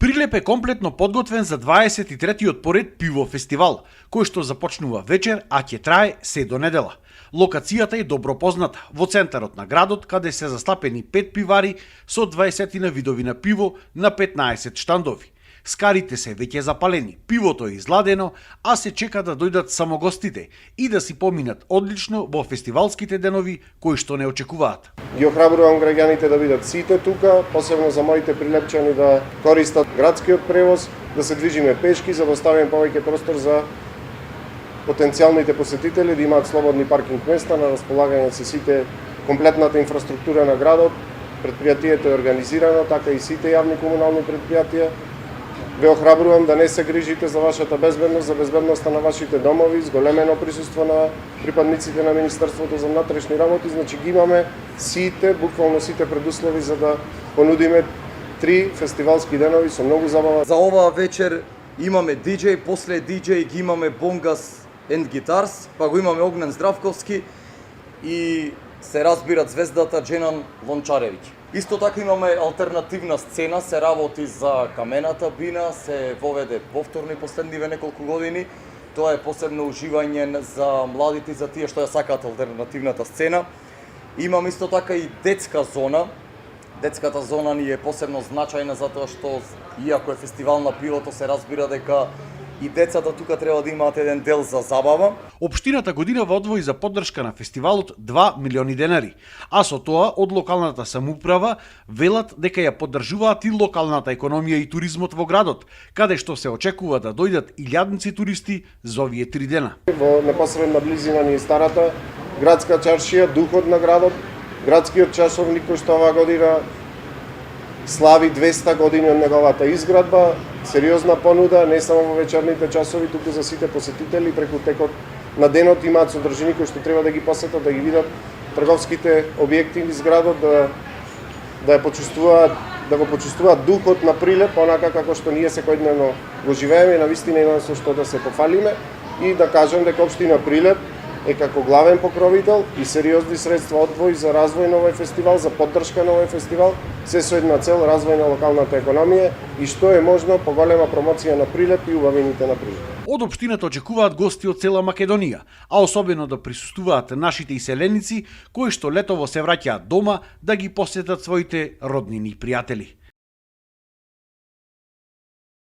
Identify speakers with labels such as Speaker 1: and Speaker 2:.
Speaker 1: Прилеп е комплетно подготвен за 23-тиот поред пиво фестивал, кој што започнува вечер, а ќе трае се до недела. Локацијата е добро позната, во центарот на градот, каде се застапени 5 пивари со 20 видови на пиво на 15 штандови. Скарите се веќе запалени, пивото е изладено, а се чека да дојдат само гостите и да си поминат одлично во фестивалските денови кои што не очекуваат.
Speaker 2: Ги охрабрувам граѓаните да бидат сите тука, посебно за моите прилепчани да користат градскиот превоз, да се движиме пешки за да оставиме повеќе простор за потенцијалните посетители да имаат слободни паркинг места на располагање се сите комплетната инфраструктура на градот. Предпријатието е организирано, така и сите јавни комунални предпријатија. Ве охрабрувам да не се грижите за вашата безбедност, за безбедноста на вашите домови, зголемено присуство на припадниците на Министерството за внатрешни работи, значи ги имаме сите, буквално сите предуслови за да понудиме 3 фестивалски денови со многу забава.
Speaker 3: За оваа вечер имаме диџеј, после диџеј ги имаме Бонгас and Guitars, па го имаме Огнен Здравковски и се разбират звездата Дженан Лончаревиќ. Исто така имаме алтернативна сцена, се работи за камената бина, се воведе повторно и последниве неколку години. Тоа е посебно уживање за младите и за тие што ја сакаат алтернативната сцена. Имам исто така и детска зона. Детската зона ни е посебно значајна затоа што иако е фестивал на пивото, се разбира дека и децата тука треба да имаат еден дел за забава.
Speaker 1: Општината годинава одвои за поддршка на фестивалот 2 милиони денари, а со тоа од локалната самоуправа велат дека ја поддржуваат и локалната економија и туризмот во градот, каде што се очекува да дојдат илјадници туристи за овие 3 дена.
Speaker 2: Во непосредна близина ни е старата градска чаршија, духот на градот, градскиот часовник кој што оваа година слави 200 години од неговата изградба, сериозна понуда, не само во вечерните часови, туку за сите посетители, преку текот на денот имаат содржини кои што треба да ги посетат, да ги видат трговските објекти низ градот, да го почувствуваат духот на Прилеп, онака како што ние секојдневно го живееме, навистина имаме со што да се пофалиме и да кажем дека општина Прилеп е како главен покровител и сериозни средства одвои за развој на овој фестивал, за поддршка на овој фестивал, се со една цел развој на локалната економија и што е можно поголема промоција на Прилеп и убавините на Прилеп.
Speaker 1: Од општината очекуваат гости од цела Македонија, а особено да присуствуваат нашите иселеници кои што летово се враќаат дома да ги посетат своите роднини и пријатели.